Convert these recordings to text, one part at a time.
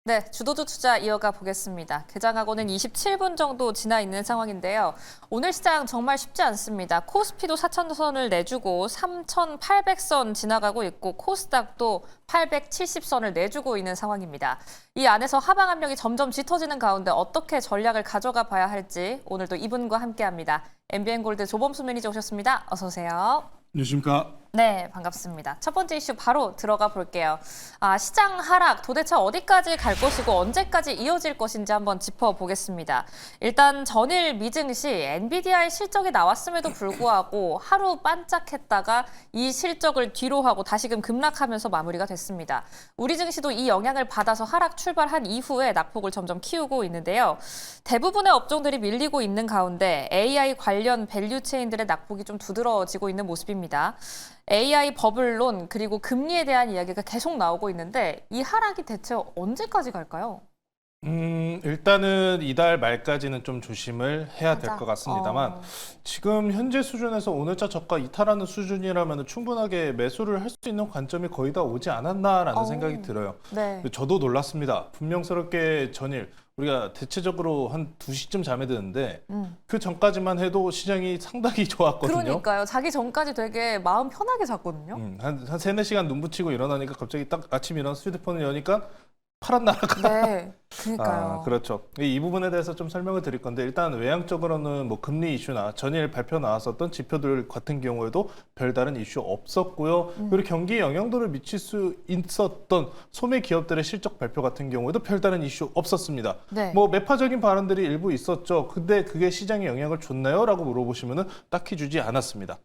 네, 주도주 투자 이어가 보겠습니다. 개장하고는 27분 정도 지나 있는 상황인데요. 오늘 시장 정말 쉽지 않습니다. 코스피도 4,000선을 내주고 3,800선 지나가고 있고 코스닥도 870선을 내주고 있는 상황입니다. 이 안에서 하방 압력이 점점 짙어지는 가운데 어떻게 전략을 가져가 봐야 할지 오늘도 이분과 함께합니다. MBN골드 조범수 매니저 오셨습니다. 어서 오세요. 안녕하십니까. 네, 반갑습니다. 첫 번째 이슈 바로 들어가 볼게요. 시장 하락 도대체 어디까지 갈 것이고 언제까지 이어질 것인지 한번 짚어보겠습니다. 일단 전일 미증시 엔비디아의 실적이 나왔음에도 불구하고 하루 반짝했다가 이 실적을 뒤로하고 다시금 급락하면서 마무리가 됐습니다. 우리 증시도 이 영향을 받아서 하락 출발한 이후에 낙폭을 점점 키우고 있는데요. 대부분의 업종들이 밀리고 있는 가운데 AI 관련 밸류체인들의 낙폭이 좀 두드러지고 있는 모습입니다. AI 버블론 그리고 금리에 대한 이야기가 계속 나오고 있는데 이 하락이 대체 언제까지 갈까요? 일단은 이달 말까지는 좀 조심을 해야 될 것 같습니다만 지금 현재 수준에서 오늘자 저가 이탈하는 수준이라면 충분하게 매수를 할 수 있는 관점이 거의 다 오지 않았나라는 생각이 들어요. 네. 저도 놀랐습니다. 분명스럽게 전일 우리가 대체적으로 한 2시쯤 잠에 드는데 그 전까지만 해도 시장이 상당히 좋았거든요. 그러니까요. 자기 전까지 되게 마음 편하게 잤거든요. 한 3, 4시간 눈 붙이고 일어나니까 갑자기 딱 아침 일어나서 휴대폰을 여니까 파란 나라가 네, 그러니까요. 그렇죠. 이 부분에 대해서 좀 설명을 드릴 건데 일단 외향적으로는 뭐 금리 이슈나 전일 발표 나왔었던 지표들 같은 경우에도 별다른 이슈 없었고요. 그리고 경기에 영향도를 미칠 수 있었던 소매 기업들의 실적 발표 같은 경우에도 별다른 이슈 없었습니다. 네. 뭐 매파적인 발언들이 일부 있었죠. 근데 그게 시장에 영향을 줬나요? 라고 물어보시면은 딱히 주지 않았습니다.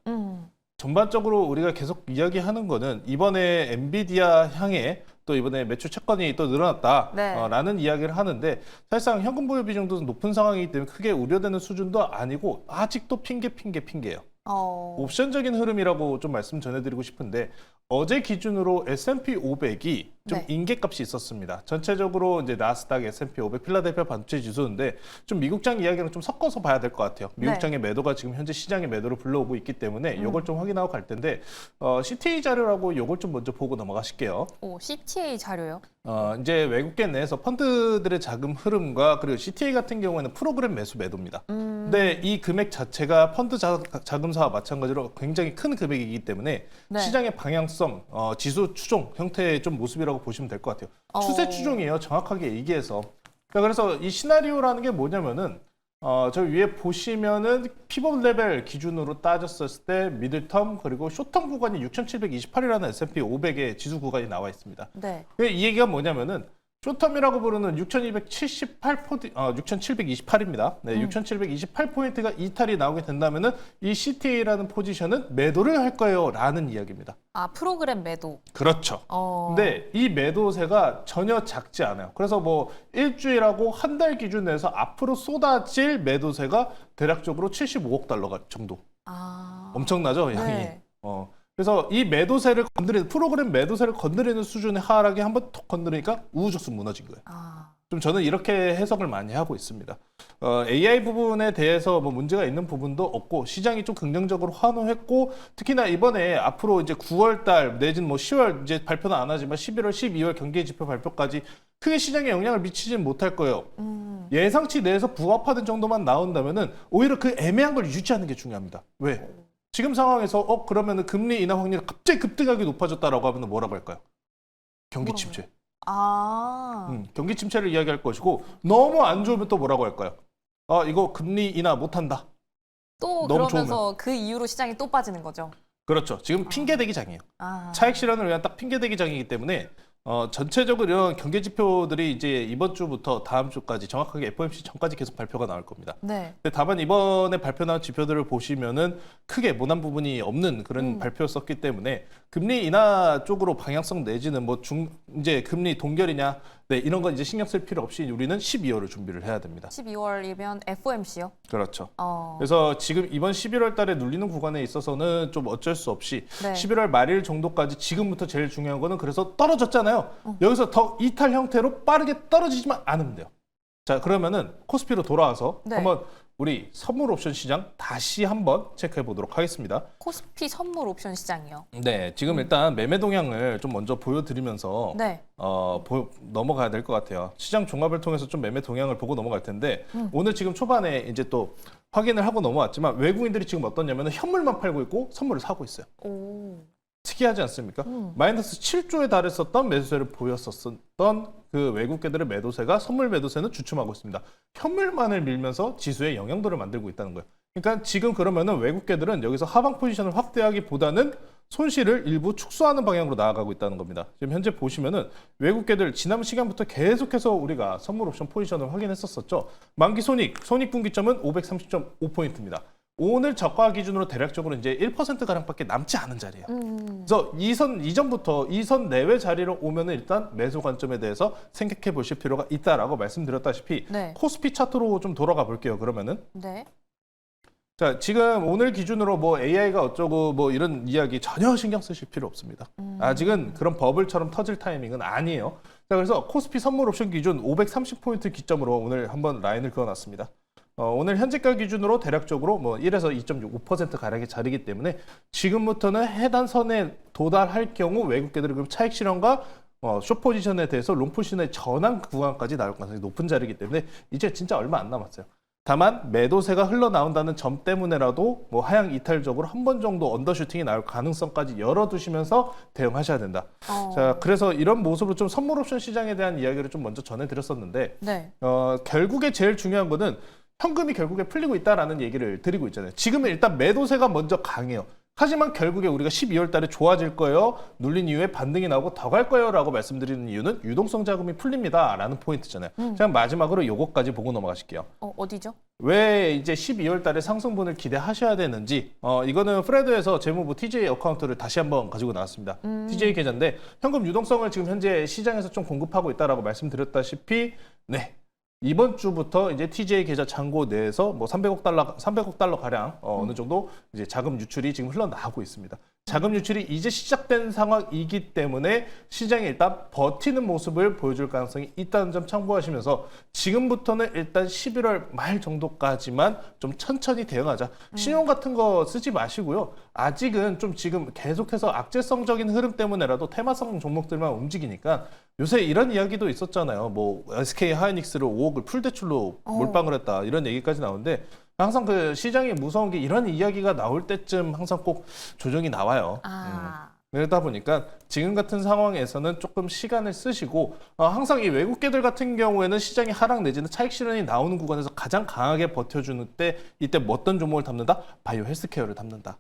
전반적으로 우리가 계속 이야기하는 거는 이번에 엔비디아 향해 또 이번에 매출 채권이 또 늘어났다라는 이야기를 하는데 사실상 현금 보유 비중도 높은 상황이기 때문에 크게 우려되는 수준도 아니고 아직도 핑계예요. 옵션적인 흐름이라고 좀 말씀 전해드리고 싶은데 어제 기준으로 S&P 500이 좀 인계값이 있었습니다. 전체적으로 이제 나스닥, S&P 500, 필라델피아 반도체 지수인데 좀 미국장 이야기랑 좀 섞어서 봐야 될 것 같아요. 미국장의 매도가 지금 현재 시장의 매도를 불러오고 있기 때문에 이걸 좀 확인하고 갈 텐데 CTA 자료라고 이걸 좀 먼저 보고 넘어가실게요. CTA 자료요? 이제 외국계 내에서 펀드들의 자금 흐름과 그리고 CTA 같은 경우에는 프로그램 매수 매도입니다. 근데 이 금액 자체가 펀드 자금사와 마찬가지로 굉장히 큰 금액이기 때문에 시장의 방향성, 지수 추종 형태의 좀 모습이라고 보시면 될 것 같아요. 추세 추종이에요. 정확하게 얘기해서. 그래서 이 시나리오라는 게 뭐냐면은 저 위에 보시면은 피벗 레벨 기준으로 따졌을 때 미들텀 그리고 숏텀 구간이 6,728이라는 S&P 500의 지수 구간이 나와 있습니다. 이 얘기가 뭐냐면은 숏텀이라고 부르는 6,728입니다. 6,728포인트가 이탈이 나오게 된다면은 이 CTA라는 포지션은 매도를 할 거예요라는 이야기입니다. 프로그램 매도. 그렇죠. 근데 이 매도세가 전혀 작지 않아요. 그래서 뭐 일주일하고 한 달 기준에서 앞으로 쏟아질 매도세가 대략적으로 75억 달러 정도. 엄청나죠, 양이. 그래서 이 매도세를 건드리는 프로그램 매도세를 건드리는 수준의 하락이 한번 톡 건드리니까 우후죽순 무너진 거예요. 좀 저는 이렇게 해석을 많이 하고 있습니다. AI 부분에 대해서 뭐 문제가 있는 부분도 없고 시장이 좀 긍정적으로 환호했고 특히나 이번에 앞으로 이제 9월달 내지는 뭐 10월 이제 발표는 안 하지만 11월, 12월 경기 지표 발표까지 크게 시장에 영향을 미치진 못할 거예요. 예상치 내에서 부합하는 정도만 나온다면은 오히려 그 애매한 걸 유지하는 게 중요합니다. 왜? 지금 상황에서 그러면은 금리 인하 확률이 갑자기 급등하게 높아졌다라고 하면 뭐라고 할까요? 경기 침체. 경기 침체를 이야기할 것이고 너무 안 좋으면 또 뭐라고 할까요? 이거 금리 인하 못한다. 또 너무 그러면서 좋으면. 그 이후로 시장이 또 빠지는 거죠. 그렇죠. 지금 핑계대기 장이에요. 차익 실현을 위한 딱 핑계대기 장이기 때문에 전체적으로 이런 경제 지표들이 이제 이번 주부터 다음 주까지 정확하게 FOMC 전까지 계속 발표가 나올 겁니다. 근데 다만 이번에 발표 나온 지표들을 보시면은 크게 모난 부분이 없는 그런 발표였었기 때문에 금리 인하 쪽으로 방향성 내지는 뭐 이제 금리 동결이냐 이런 건 이제 신경 쓸 필요 없이 우리는 12월을 준비를 해야 됩니다. 12월이면 FOMC요? 그렇죠. 그래서 지금 이번 11월 달에 눌리는 구간에 있어서는 좀 어쩔 수 없이 11월 말일 정도까지 지금부터 제일 중요한 거는 그래서 떨어졌잖아요. 여기서 더 이탈 형태로 빠르게 떨어지지만 않으면 돼요. 자, 그러면은 코스피로 돌아와서 한번 우리 선물 옵션 시장 다시 한번 체크해 보도록 하겠습니다. 코스피 선물 옵션 시장이요. 네, 지금 일단 매매 동향을 좀 먼저 보여드리면서 네. 넘어가야 될 것 같아요. 시장 종합을 통해서 좀 매매 동향을 보고 넘어갈 텐데 오늘 지금 초반에 이제 또 확인을 하고 넘어왔지만 외국인들이 지금 어떠냐면 현물만 팔고 있고 선물을 사고 있어요. 오. 특이하지 않습니까? 마이너스 7조에 달했었던 매수세를 보였었던 그 외국계들의 매도세가 선물 매도세는 주춤하고 있습니다. 현물만을 밀면서 지수에 영향도를 만들고 있다는 거예요. 그러니까 지금 그러면은 외국계들은 여기서 하방 포지션을 확대하기보다는 손실을 일부 축소하는 방향으로 나아가고 있다는 겁니다. 지금 현재 보시면은 외국계들 지난 시간부터 계속해서 우리가 선물 옵션 포지션을 확인했었죠. 만기 손익분기점은 530.5포인트입니다. 오늘 저가 기준으로 대략적으로 이제 1%가량밖에 남지 않은 자리예요. 그래서 이전부터 이 선 내외 자리로 오면은 일단 매수 관점에 대해서 생각해 보실 필요가 있다라고 말씀드렸다시피 네. 코스피 차트로 좀 돌아가 볼게요. 그러면은 네. 자, 지금 오늘 기준으로 뭐 AI가 어쩌고 뭐 이런 이야기 전혀 신경 쓰실 필요 없습니다. 아직은 그런 버블처럼 터질 타이밍은 아니에요. 자, 그래서 코스피 선물 옵션 기준 530포인트 기점으로 오늘 한번 라인을 그어놨습니다. 오늘 현재가 기준으로 대략적으로 뭐 1에서 2.65% 가량의 자리이기 때문에 지금부터는 해당 선에 도달할 경우 외국계들이 그럼 차익 실현과 숏 포지션에 대해서 롱 포지션의 전환 구간까지 나올 가능성이 높은 자리이기 때문에 이제 진짜 얼마 안 남았어요. 다만 매도세가 흘러나온다는 점 때문에라도 뭐 하향 이탈적으로 한 번 정도 언더슈팅이 나올 가능성까지 열어두시면서 대응하셔야 된다. 자, 그래서 이런 모습으로 좀 선물 옵션 시장에 대한 이야기를 좀 먼저 전해드렸었는데 네. 결국에 제일 중요한 거는 현금이 결국에 풀리고 있다라는 얘기를 드리고 있잖아요. 지금은 일단 매도세가 먼저 강해요. 하지만 결국에 우리가 12월 달에 좋아질 거예요. 눌린 이후에 반등이 나오고 더 갈 거예요. 라고 말씀드리는 이유는 유동성 자금이 풀립니다. 라는 포인트잖아요. 자, 마지막으로 요거까지 보고 넘어가실게요. 어디죠? 왜 이제 12월 달에 상승분을 기대하셔야 되는지 이거는 프레드에서 재무부 TJ 어카운트를 다시 한번 가지고 나왔습니다. TJ 계좌인데 현금 유동성을 지금 현재 시장에서 좀 공급하고 있다라고 말씀드렸다시피 네. 이번 주부터 이제 TJ 계좌 잔고 내에서 뭐 300억 달러 가량 어느 정도 이제 자금 유출이 지금 흘러나오고 있습니다. 자금 유출이 이제 시작된 상황이기 때문에 시장이 일단 버티는 모습을 보여줄 가능성이 있다는 점 참고하시면서 지금부터는 일단 11월 말 정도까지만 좀 천천히 대응하자. 신용 같은 거 쓰지 마시고요. 아직은 좀 지금 계속해서 악재성적인 흐름 때문에라도 테마성 종목들만 움직이니까 요새 이런 이야기도 있었잖아요. 뭐 SK 하이닉스를 5억을 풀대출로 몰빵을 했다. 이런 얘기까지 나오는데 항상 그 시장이 무서운 게 이런 이야기가 나올 때쯤 항상 꼭 조정이 나와요. 그러다 보니까 지금 같은 상황에서는 조금 시간을 쓰시고 항상 이 외국계들 같은 경우에는 시장이 하락 내지는 차익 실현이 나오는 구간에서 가장 강하게 버텨주는 때 이때 뭐 어떤 종목을 담는다? 바이오 헬스케어를 담는다.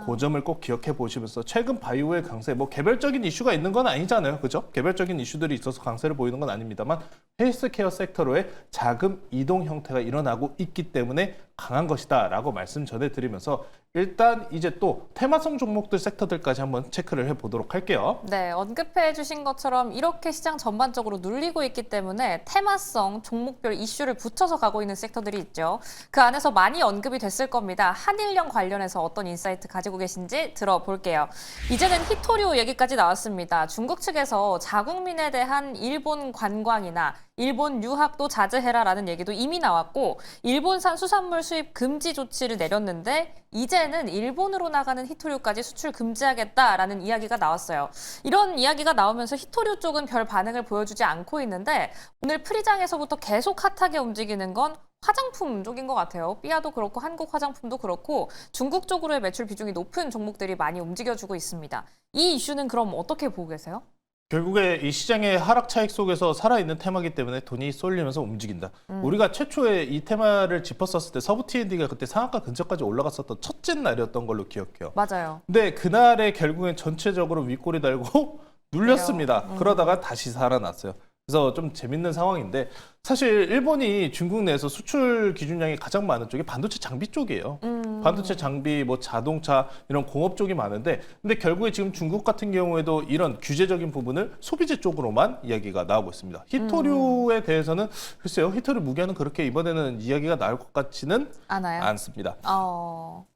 그 점을 꼭 기억해 보시면서 최근 바이오의 강세, 뭐 개별적인 이슈가 있는 건 아니잖아요. 그죠? 개별적인 이슈들이 있어서 강세를 보이는 건 아닙니다만 헬스케어 섹터로의 자금 이동 형태가 일어나고 있기 때문에 강한 것이다 라고 말씀 전해드리면서 일단 이제 또 테마성 종목들 섹터들까지 한번 체크를 해보도록 할게요. 네, 언급해 주신 것처럼 이렇게 시장 전반적으로 눌리고 있기 때문에 테마성 종목별 이슈를 붙여서 가고 있는 섹터들이 있죠. 그 안에서 많이 언급이 됐을 겁니다. 한일령 관련해서 어떤 인사이트 가지고 계신지 들어볼게요. 이제는 히토류 얘기까지 나왔습니다. 중국 측에서 자국민에 대한 일본 관광이나 일본 유학도 자제해라라는 얘기도 이미 나왔고 일본산 수산물 수입 금지 조치를 내렸는데 이제는 일본으로 나가는 히토류까지 수출 금지하겠다라는 이야기가 나왔어요. 이런 이야기가 나오면서 히토류 쪽은 별 반응을 보여주지 않고 있는데 오늘 프리장에서부터 계속 핫하게 움직이는 건 화장품 쪽인 것 같아요. 삐아도 그렇고 한국 화장품도 그렇고 중국 쪽으로의 매출 비중이 높은 종목들이 많이 움직여주고 있습니다. 이 이슈는 그럼 어떻게 보고 계세요? 결국에 이 시장의 하락 차익 속에서 살아있는 테마이기 때문에 돈이 쏠리면서 움직인다. 우리가 최초에 이 테마를 짚었었을 때 서부 T&D가 그때 상한가 근처까지 올라갔었던 첫째 날이었던 걸로 기억해요. 맞아요. 근데 그날에 결국엔 전체적으로 윗골이 달고 눌렸습니다. 그러다가 다시 살아났어요. 그래서 좀 재밌는 상황인데 사실 일본이 중국 내에서 수출 기준량이 가장 많은 쪽이 반도체 장비 쪽이에요. 반도체 장비, 뭐 자동차 이런 공업 쪽이 많은데 근데 결국에 지금 중국 같은 경우에도 이런 규제적인 부분을 소비재 쪽으로만 이야기가 나오고 있습니다. 히토류에 대해서는 글쎄요. 히토류 무게는 그렇게 이번에는 이야기가 나올 것 같지는 않습니다.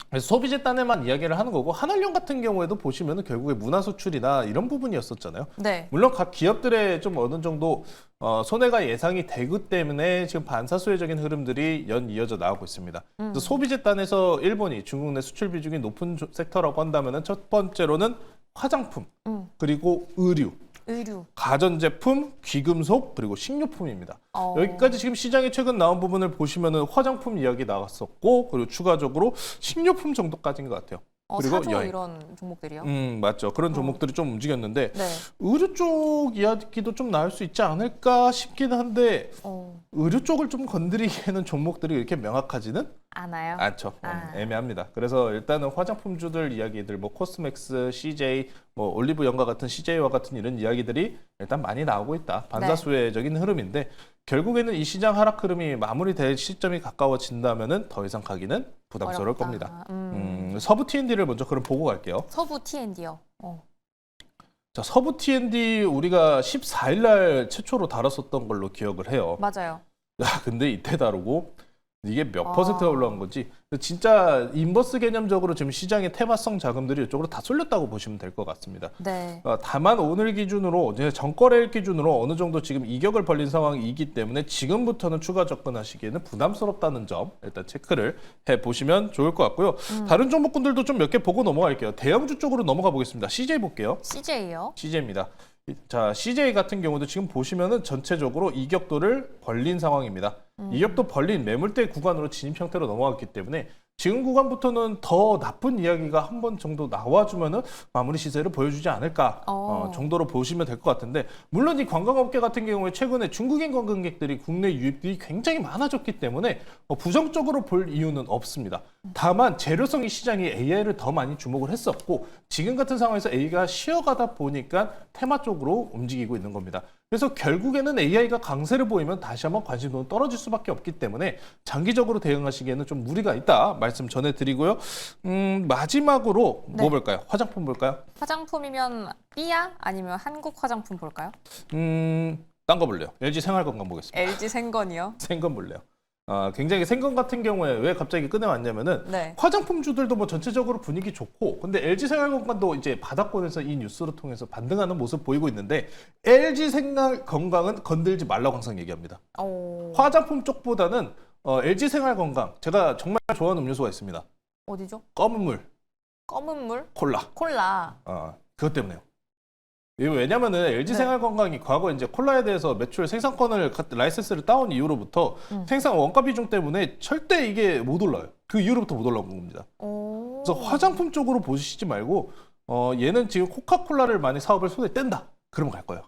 그래서 소비재 딴에만 이야기를 하는 거고 한일령 같은 경우에도 보시면 결국에 문화 수출이나 이런 부분이었었잖아요. 네. 물론 각 기업들의 좀 어느 정도 손해가 예상이 되기 때문에 지금 반사수혜적인 흐름들이 이어져 나오고 있습니다. 그래서 소비재 단에서 일본이 중국 내 수출 비중이 높은 섹터라고 한다면 첫 번째로는 화장품, 그리고 의류, 가전제품, 귀금속, 그리고 식료품입니다. 여기까지 지금 시장에 최근 나온 부분을 보시면은 화장품 이야기 나왔었고, 그리고 추가적으로 식료품 정도까지인 것 같아요. 그리고 사조 여행. 이런 종목들이요? 맞죠. 그런 종목들이 좀 움직였는데 네. 의류 쪽 이야기도 좀 나올 수 있지 않을까 싶기는 한데 의류 쪽을 좀 건드리기에는 종목들이 이렇게 명확하지는 않아요? 않죠. 애매합니다. 그래서 일단은 화장품주들 이야기들, 뭐 코스맥스, CJ, 뭐 올리브영과 같은 CJ와 같은 이런 이야기들이 일단 많이 나오고 있다. 반사수혜적인 흐름인데 결국에는 이 시장 하락 흐름이 마무리될 시점이 가까워진다면은 더 이상 가기는 부담스러울 어렵다. 겁니다. 서부 T&D를 먼저 그럼 보고 갈게요. 서부 T&D요. 자, 서부 T&D 우리가 14일 날 최초로 다뤘었던 걸로 기억을 해요. 맞아요. 야, 근데 이때 다루고 이게 몇 퍼센트가 올라간 건지 진짜 인버스 개념적으로 지금 시장의 테마성 자금들이 이쪽으로 다 쏠렸다고 보시면 될 것 같습니다. 네. 다만 오늘 기준으로 전거래일 기준으로 어느 정도 지금 이격을 벌린 상황이기 때문에 지금부터는 추가 접근하시기에는 부담스럽다는 점 일단 체크를 해보시면 좋을 것 같고요. 다른 종목군들도 좀 몇 개 보고 넘어갈게요. 대형주 쪽으로 넘어가 보겠습니다. CJ 볼게요. CJ요? CJ입니다. 자, CJ 같은 경우도 지금 보시면은 전체적으로 이격도를 벌린 상황입니다. 이격도 벌린 매물대 구간으로 진입 형태로 넘어갔기 때문에 지금 구간부터는 더 나쁜 이야기가 한 번 정도 나와주면은 마무리 시세를 보여주지 않을까 정도로 보시면 될 것 같은데 물론 이 관광업계 같은 경우에 최근에 중국인 관광객들이 국내 유입들이 굉장히 많아졌기 때문에 부정적으로 볼 이유는 없습니다. 다만 재료성이 시장이 AI를 더 많이 주목을 했었고 지금 같은 상황에서 AI가 쉬어가다 보니까 테마 쪽으로 움직이고 있는 겁니다. 그래서 결국에는 AI가 강세를 보이면 다시 한번 관심도는 떨어질 수밖에 없기 때문에 장기적으로 대응하시기에는 좀 무리가 있다 말씀 전해드리고요. 마지막으로 뭐 볼까요? 화장품 볼까요? 화장품이면 삐아 아니면 한국 화장품 볼까요? 딴 거 볼래요. LG 생활건강 보겠습니다. LG 생건이요? 생건 볼래요. 굉장히 생건 같은 경우에 왜 갑자기 꺼내왔냐면은 화장품주들도 뭐 전체적으로 분위기 좋고 근데 LG생활건강도 이제 바닥권에서 이 뉴스를 통해서 반등하는 모습 보이고 있는데 LG생활건강은 건들지 말라고 항상 얘기합니다. 화장품 쪽보다는 LG생활건강 제가 정말 좋아하는 음료수가 있습니다. 어디죠? 검은 물. 검은 물? 콜라. 그것 때문에요. 이게 왜냐면은 LG생활건강이 과거 이제 콜라에 대해서 매출 생산권을 라이센스를 따온 이후로부터 생산 원가 비중 때문에 절대 이게 못 올라요. 그 이후로부터 못 올라온 겁니다. 그래서 화장품 쪽으로 보시지 말고 얘는 지금 코카콜라를 많이 사업을 손에 뗀다. 그럼 갈 거예요.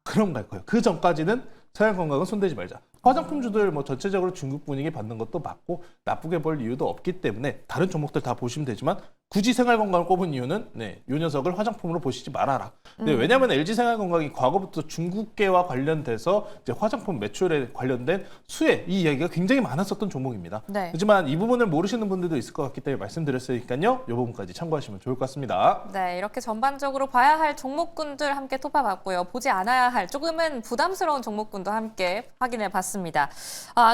그럼 갈 거예요. 그 전까지는 생활건강은 손대지 말자. 화장품주들 뭐 전체적으로 중국 분위기 받는 것도 맞고 나쁘게 볼 이유도 없기 때문에 다른 종목들 다 보시면 되지만 굳이 생활건강을 꼽은 이유는 이 녀석을 화장품으로 보시지 말아라. 왜냐하면 LG생활건강이 과거부터 중국계와 관련돼서 이제 화장품 매출에 관련된 수혜 이 이야기가 굉장히 많았었던 종목입니다. 하지만 이 부분을 모르시는 분들도 있을 것 같기 때문에 말씀드렸으니까요. 이 부분까지 참고하시면 좋을 것 같습니다. 네, 이렇게 전반적으로 봐야 할 종목군들 함께 톱아봤고요. 보지 않아야 할 조금은 부담스러운 종목군도 함께 확인해봤습니다.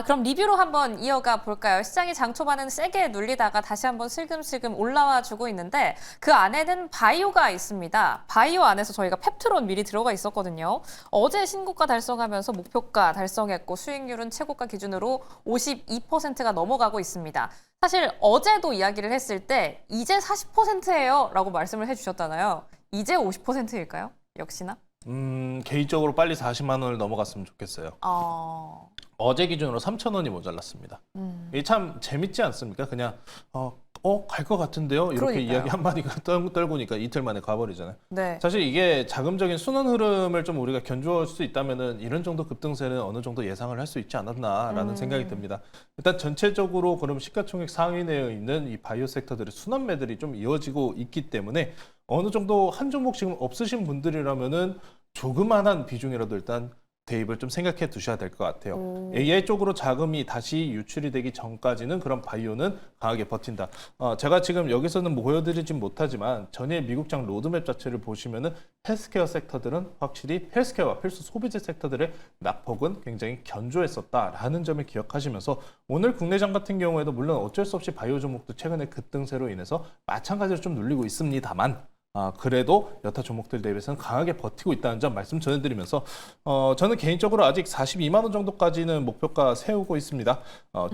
그럼 리뷰로 한번 이어가 볼까요? 시장이 장 초반은 세게 눌리다가 다시 한번 슬금슬금 올라와 주고 있는데 그 안에는 바이오가 있습니다. 바이오 안에서 저희가 펩트론 미리 들어가 있었거든요. 어제 신고가 달성하면서 목표가 달성했고 수익률은 최고가 기준으로 52%가 넘어가고 있습니다. 사실 어제도 이야기를 했을 때 이제 40%예요 라고 말씀을 해주셨잖아요. 이제 50%일까요? 역시나? 개인적으로 빨리 40만 원을 넘어갔으면 좋겠어요. 어제 기준으로 3,000원이 모자랐습니다. 이게 참 재밌지 않습니까? 그냥 갈 것 같은데요? 이렇게 그러니까요. 이야기 한마디가 떨구니까 이틀 만에 가버리잖아요. 네. 사실 이게 자금적인 순환 흐름을 좀 우리가 견주할 수 있다면은 이런 정도 급등세는 어느 정도 예상을 할 수 있지 않았나라는 생각이 듭니다. 일단 전체적으로 그럼 시가총액 상위 내에 있는 이 바이오 섹터들의 순환 매들이 좀 이어지고 있기 때문에 어느 정도 한 종목 지금 없으신 분들이라면은 조그만한 비중이라도 일단 대입을 좀 생각해 두셔야 될 것 같아요. AI 쪽으로 자금이 다시 유출이 되기 전까지는 그런 바이오는 강하게 버틴다. 제가 지금 여기서는 보여드리진 못하지만 전일 미국장 로드맵 자체를 보시면은 헬스케어 섹터들은 확실히 헬스케어와 필수 소비재 섹터들의 낙폭은 굉장히 견조했었다라는 점을 기억하시면서 오늘 국내장 같은 경우에도 물론 어쩔 수 없이 바이오 종목도 최근에 급등세로 인해서 마찬가지로 좀 눌리고 있습니다만 그래도 여타 종목들 대비해서는 강하게 버티고 있다는 점 말씀 전해드리면서 저는 개인적으로 아직 42만 원 정도까지는 목표가 세우고 있습니다.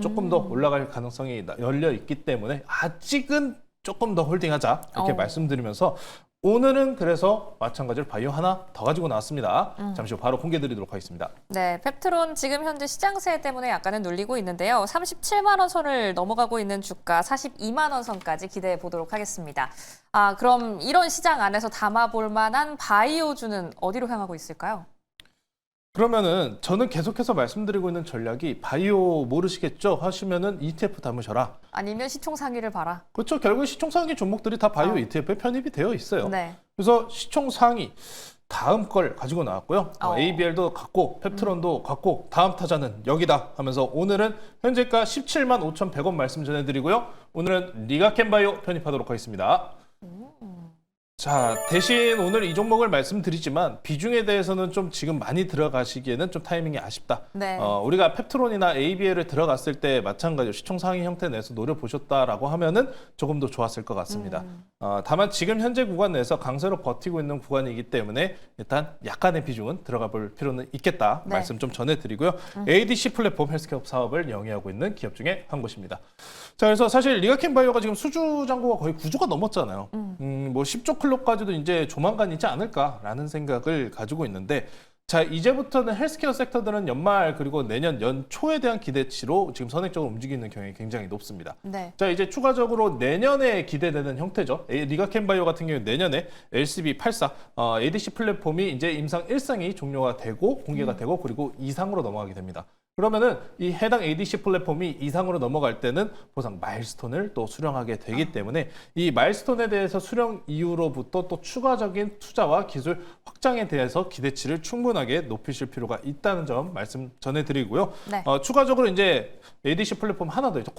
조금 더 올라갈 가능성이 열려 있기 때문에 아직은 조금 더 홀딩하자 이렇게 말씀드리면서 오늘은 그래서 마찬가지로 바이오 하나 더 가지고 나왔습니다. 잠시 후 바로 공개드리도록 하겠습니다. 네, 펩트론 지금 현재 시장세 때문에 약간은 눌리고 있는데요. 37만 원 선을 넘어가고 있는 주가 42만 원 선까지 기대해 보도록 하겠습니다. 그럼 이런 시장 안에서 담아볼 만한 바이오주는 어디로 향하고 있을까요? 그러면은 저는 계속해서 말씀드리고 있는 전략이 바이오 모르시겠죠? 하시면은 ETF 담으셔라. 아니면 시총 상위를 봐라. 그렇죠. 결국 시총 상위 종목들이 다 바이오 ETF에 편입이 되어 있어요. 네. 그래서 시총 상위 다음 걸 가지고 나왔고요. 어. ABL도 갖고 펩트론도 갖고 다음 타자는 여기다 하면서 오늘은 현재가 17만 5,100원 말씀 전해드리고요. 오늘은 리가켄바이오 편입하도록 하겠습니다. 자, 대신 오늘 이 종목을 말씀드리지만 비중에 대해서는 좀 지금 많이 들어가시기에는 좀 타이밍이 아쉽다. 네. 우리가 펩트론이나 ABL을 들어갔을 때 마찬가지로 시총 상위 형태 내에서 노려보셨다라고 하면은 조금 더 좋았을 것 같습니다. 다만 지금 현재 구간 내에서 강세로 버티고 있는 구간이기 때문에 일단 약간의 비중은 들어가 볼 필요는 있겠다. 네. 말씀 좀 전해드리고요. ADC 플랫폼 헬스케어 사업을 영위하고 있는 기업 중에 한 곳입니다. 자, 그래서 사실 리가켄바이오가 지금 수주 잔고가 거의 9조가 넘었잖아요. 뭐 10조 클럽까지도 이제 조만간 있지 않을까라는 생각을 가지고 있는데, 자, 이제부터는 헬스케어 섹터들은 연말 그리고 내년 연초에 대한 기대치로 지금 선행적으로 움직이는 경향이 굉장히 높습니다. 네. 자, 이제 추가적으로 내년에 기대되는 형태죠. 리가켄바이오 같은 경우에 내년에 LCB84 ADC 플랫폼이 이제 임상 1상이 종료가 되고 공개가 되고 그리고 2상으로 넘어가게 됩니다. 그러면은 이 해당 ADC 플랫폼이 이상으로 넘어갈 때는 보상 마일스톤을 또 수령하게 되기 때문에 이 마일스톤에 대해서 수령 이후로부터 또 추가적인 투자와 기술 확장에 대해서 기대치를 충분하게 높이실 필요가 있다는 점 말씀 전해드리고요. 네. 추가적으로 이제 ADC 플랫폼 하나 더 있죠.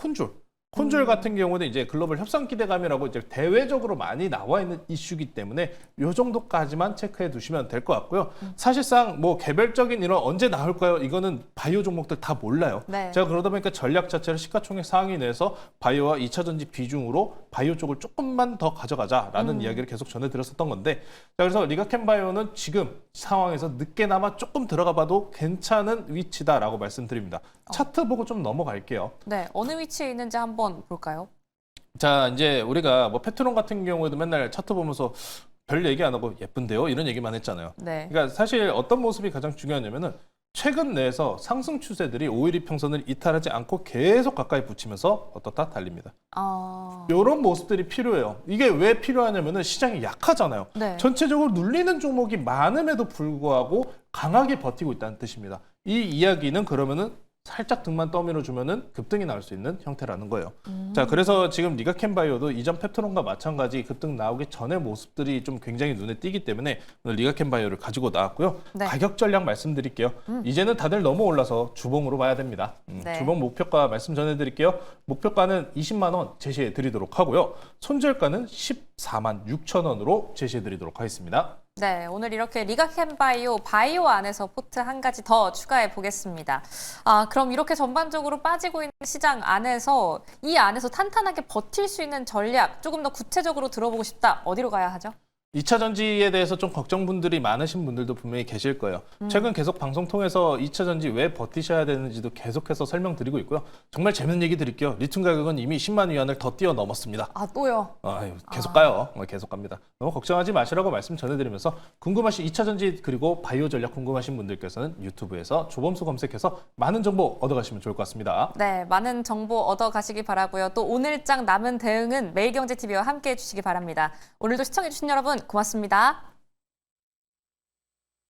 콘줄 같은 경우는 이제 글로벌 협상 기대감이라고 이제 대외적으로 많이 나와 있는 이슈이기 때문에 요 정도까지만 체크해 두시면 될 것 같고요. 사실상 뭐 개별적인 이런 언제 나올까요? 이거는 바이오 종목들 다 몰라요. 네. 제가 그러다 보니까 전략 자체를 시가총액 상위 내에서 바이오와 2차 전지 비중으로 바이오 쪽을 조금만 더 가져가자라는 이야기를 계속 전해드렸었던 건데, 자, 그래서 리가켄바이오는 지금 상황에서 늦게나마 조금 들어가 봐도 괜찮은 위치다라고 말씀드립니다. 차트 보고 좀 넘어갈게요. 네, 어느 위치에 있는지 한번 볼까요? 자, 이제 우리가 뭐 페트론 같은 경우에도 맨날 차트 보면서 별 얘기 안 하고 예쁜데요? 이런 얘기만 했잖아요. 네. 그러니까 사실 어떤 모습이 가장 중요하냐면은 최근 내에서 상승 추세들이 5일 이평선을 이탈하지 않고 계속 가까이 붙이면서 어떻다 달립니다. 이런 모습들이 필요해요. 이게 왜 필요하냐면은 시장이 약하잖아요. 네. 전체적으로 눌리는 종목이 많음에도 불구하고 강하게 버티고 있다는 뜻입니다. 이 이야기는 그러면은 살짝 등만 떠밀어 주면은 급등이 나올 수 있는 형태라는 거예요. 자, 그래서 지금 리가켄바이오도 이전 펩트론과 마찬가지 급등 나오기 전의 모습들이 좀 굉장히 눈에 띄기 때문에 오늘 리가켄바이오를 가지고 나왔고요. 네. 가격 전략 말씀드릴게요. 이제는 다들 넘어 올라서 주봉으로 봐야 됩니다. 네. 주봉 목표가 말씀 전해드릴게요. 목표가는 20만 원 제시해 드리도록 하고요. 손절가는 14만 6천 원으로 제시해 드리도록 하겠습니다. 네, 오늘 이렇게 리가켄바이오 바이오 안에서 포트 한 가지 더 추가해 보겠습니다. 그럼 이렇게 전반적으로 빠지고 있는 시장 안에서 이 안에서 탄탄하게 버틸 수 있는 전략 조금 더 구체적으로 들어보고 싶다. 어디로 가야 하죠? 2차 전지에 대해서 좀 걱정분들이 많으신 분들도 분명히 계실 거예요. 최근 계속 방송 통해서 2차 전지 왜 버티셔야 되는지도 계속해서 설명드리고 있고요. 정말 재밌는 얘기 드릴게요. 리튬 가격은 이미 10만 위안을 더 뛰어넘었습니다. 또요? 계속 가요. 계속 갑니다. 너무 걱정하지 마시라고 말씀 전해드리면서 궁금하신 2차 전지 그리고 바이오 전략 궁금하신 분들께서는 유튜브에서 조범수 검색해서 많은 정보 얻어가시면 좋을 것 같습니다. 네, 많은 정보 얻어 가시기 바라고요. 또 오늘장 남은 대응은 매일경제TV와 함께 해주시기 바랍니다. 오늘도 시청해주신 여러분 고맙습니다.